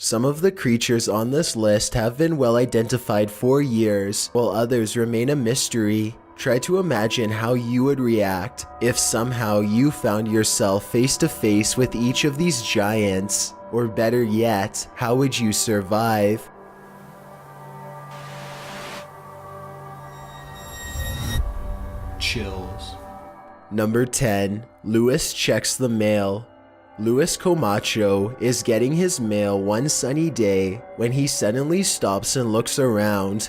Some of the creatures on this list have been well identified for years, while others remain a mystery. Try to imagine how you would react if somehow you found yourself face to face with each of these giants. Or better yet, how would you survive? Chills. Number 10. Luis checks the mail. Luis Camacho is getting his mail one sunny day when he suddenly stops and looks around.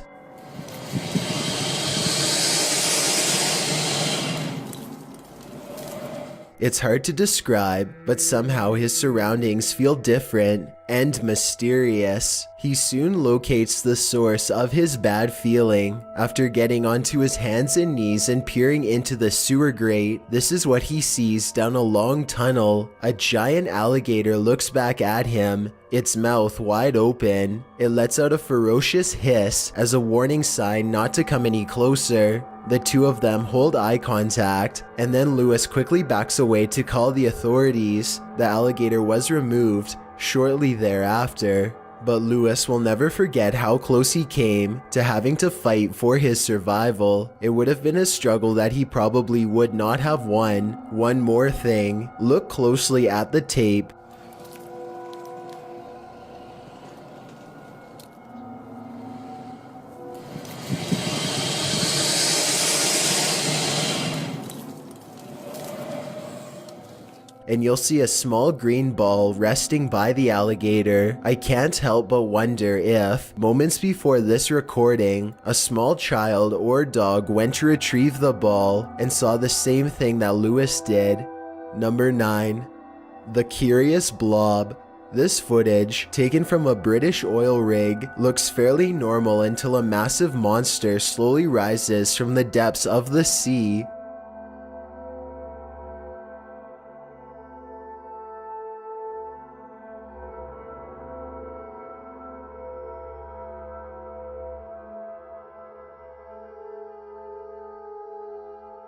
It's hard to describe, but somehow his surroundings feel different and mysterious. He soon locates the source of his bad feeling. After getting onto his hands and knees and peering into the sewer grate, this is what he sees down a long tunnel. A giant alligator looks back at him, its mouth wide open. It lets out a ferocious hiss as a warning sign not to come any closer. The two of them hold eye contact, and then Luis quickly backs away to call the authorities. The alligator was removed shortly thereafter, but Luis will never forget how close he came to having to fight for his survival. It would have been a struggle that he probably would not have won. One more thing, look closely at the tape. And you'll see a small green ball resting by the alligator. I can't help but wonder if, moments before this recording, a small child or dog went to retrieve the ball and saw the same thing that Luis did. Number 9. The Curious Blob. This footage, taken from a British oil rig, looks fairly normal until a massive monster slowly rises from the depths of the sea.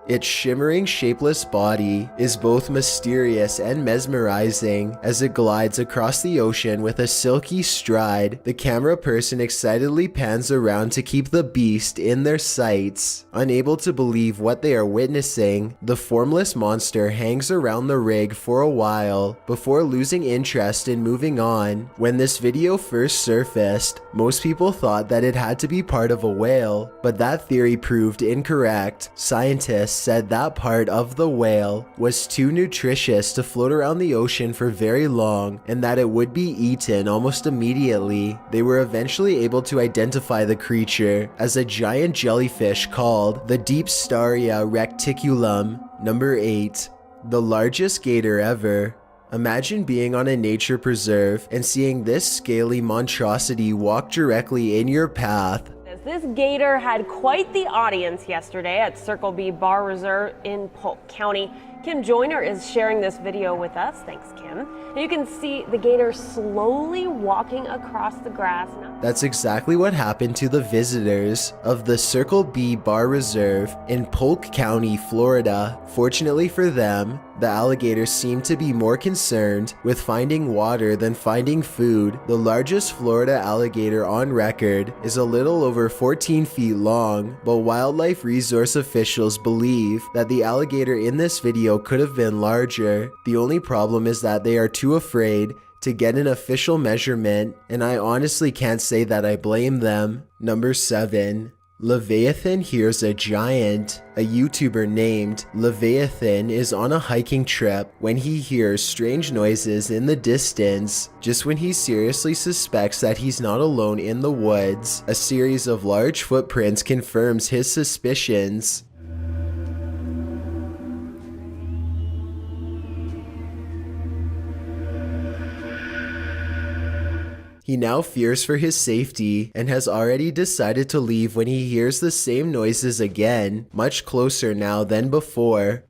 Its shimmering, shapeless body is both mysterious and mesmerizing as it glides across the ocean with a silky stride. The camera person excitedly pans around to keep the beast in their sights. Unable to believe what they are witnessing, the formless monster hangs around the rig for a while before losing interest in moving on. When this video first surfaced, most people thought that it had to be part of a whale, but that theory proved incorrect. Scientists said that part of the whale was too nutritious to float around the ocean for very long and that it would be eaten almost immediately. They were eventually able to identify the creature as a giant jellyfish called the Deepstaria reticulum. Number 8. The largest gator ever. Imagine being on a nature preserve and seeing this scaly monstrosity walk directly in your path. This gator had quite the audience yesterday at Circle B Bar Reserve in Polk County. Kim Joyner is sharing this video with us. Thanks, Kim. And you can see the gator slowly walking across the grass. That's exactly what happened to the visitors of the Circle B Bar Reserve in Polk County, Florida. Fortunately for them, the alligators seem to be more concerned with finding water than finding food. The largest Florida alligator on record is a little over 14 feet long, but wildlife resource officials believe that the alligator in this video could have been larger. The only problem is that they are too afraid to get an official measurement, and I honestly can't say that I blame them. Number 7. Leviathan hears a giant. A YouTuber named Leviathan is on a hiking trip when he hears strange noises in the distance. Just when he seriously suspects that he's not alone in the woods, a series of large footprints confirms his suspicions. He now fears for his safety and has already decided to leave when he hears the same noises again, much closer now than before.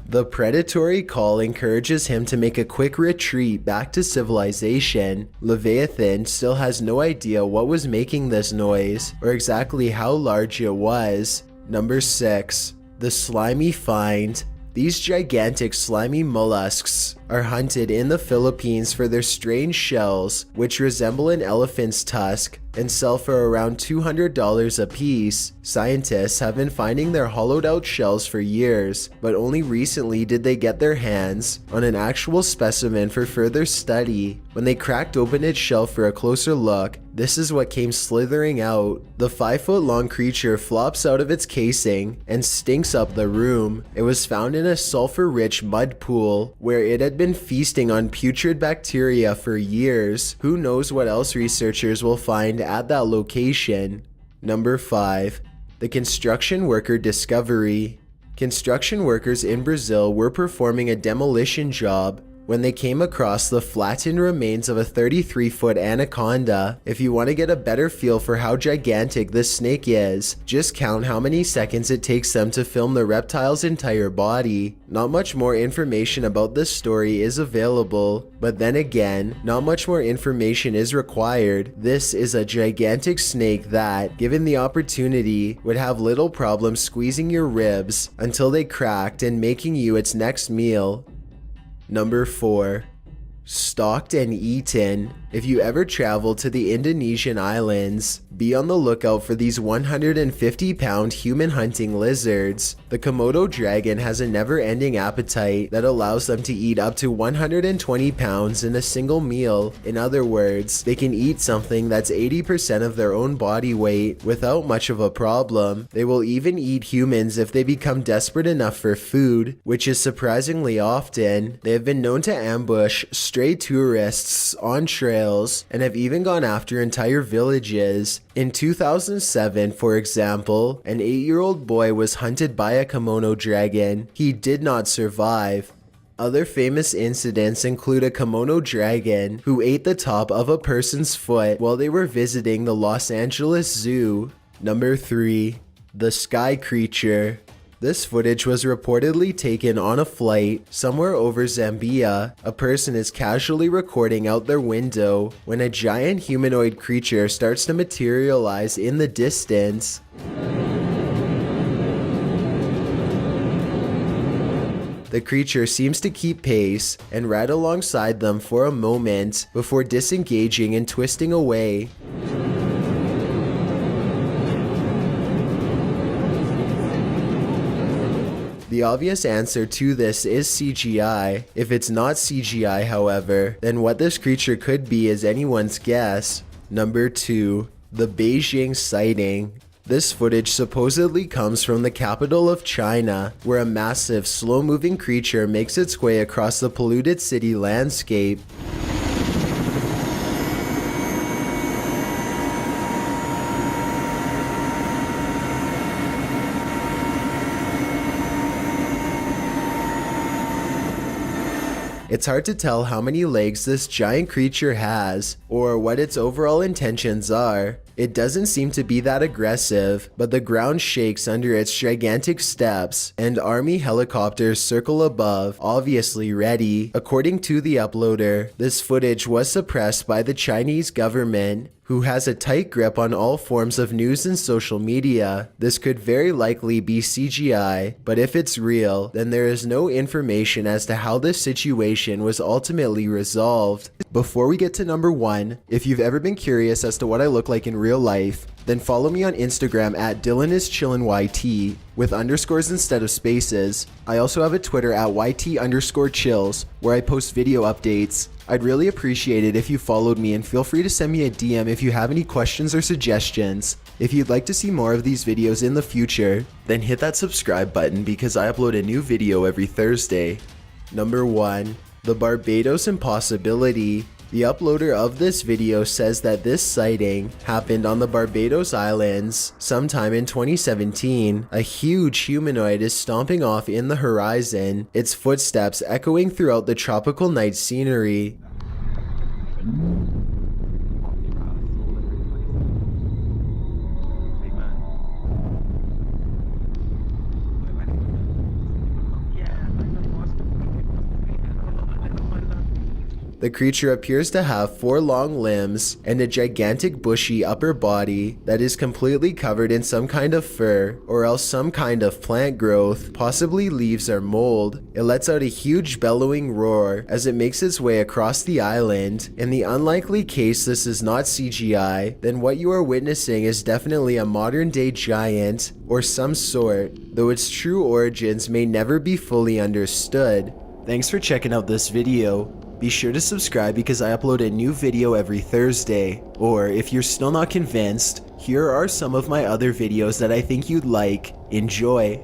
The predatory call encourages him to make a quick retreat back to civilization. Leviathan still has no idea what was making this noise or exactly how large it was. Number 6. The slimy find. These gigantic slimy mollusks are hunted in the Philippines for their strange shells, which resemble an elephant's tusk and sell for around $200 a piece. Scientists have been finding their hollowed out shells for years, but only recently did they get their hands on an actual specimen for further study. When they cracked open its shell for a closer look, this is what came slithering out. The 5-foot-long creature flops out of its casing and stinks up the room. It was found in a sulfur-rich mud pool where it had been feasting on putrid bacteria for years. Who knows what else researchers will find at that location. Number 5. The construction worker discovery. Construction workers in Brazil were performing a demolition job when they came across the flattened remains of a 33-foot anaconda. If you want to get a better feel for how gigantic this snake is, just count how many seconds it takes them to film the reptile's entire body. Not much more information about this story is available, but then again, not much more information is required. This is a gigantic snake that, given the opportunity, would have little problem squeezing your ribs until they cracked and making you its next meal. Number 4. Stalked and eaten. If you ever travel to the Indonesian islands, be on the lookout for these 150-pound human-hunting lizards. The Komodo dragon has a never-ending appetite that allows them to eat up to 120 pounds in a single meal. In other words, they can eat something that's 80% of their own body weight without much of a problem. They will even eat humans if they become desperate enough for food, which is surprisingly often. They have been known to ambush stray tourists on trails and have even gone after entire villages. In 2007, for example, an 8-year-old boy was hunted by a Komodo dragon. He did not survive. Other famous incidents include a Komodo dragon who ate the top of a person's foot while they were visiting the Los Angeles Zoo. Number 3. The sky creature. This footage was reportedly taken on a flight somewhere over Zambia. A person is casually recording out their window when a giant humanoid creature starts to materialize in the distance. The creature seems to keep pace and ride alongside them for a moment before disengaging and twisting away. The obvious answer to this is CGI. If it's not CGI, however, then what this creature could be is anyone's guess. Number 2. The Beijing sighting. This footage supposedly comes from the capital of China, where a massive, slow-moving creature makes its way across the polluted city landscape. It's hard to tell how many legs this giant creature has, or what its overall intentions are. It doesn't seem to be that aggressive, but the ground shakes under its gigantic steps, and army helicopters circle above, obviously ready. According to the uploader, this footage was suppressed by the Chinese government, who has a tight grip on all forms of news and social media. This could very likely be CGI, but if it's real, then there is no information as to how this situation was ultimately resolved. Before we get to number 1, if you've ever been curious as to what I look like in real life, then follow me on Instagram at DylanIsChillinYT with underscores instead of spaces. I also have a Twitter at YT_chills where I post video updates. I'd really appreciate it if you followed me, and feel free to send me a DM if you have any questions or suggestions. If you'd like to see more of these videos in the future, then hit that subscribe button because I upload a new video every Thursday. Number 1. The Barbados Impossibility. The uploader of this video says that this sighting happened on the Barbados Islands sometime in 2017. A huge humanoid is stomping off in the horizon, its footsteps echoing throughout the tropical night scenery. The creature appears to have 4 long limbs and a gigantic bushy upper body that is completely covered in some kind of fur or else some kind of plant growth, possibly leaves or mold. It lets out a huge bellowing roar as it makes its way across the island. In the unlikely case this is not CGI, then what you are witnessing is definitely a modern day giant or some sort, though its true origins may never be fully understood. Thanks for checking out this video. Be sure to subscribe because I upload a new video every Thursday. Or if you're still not convinced, here are some of my other videos that I think you'd like. Enjoy!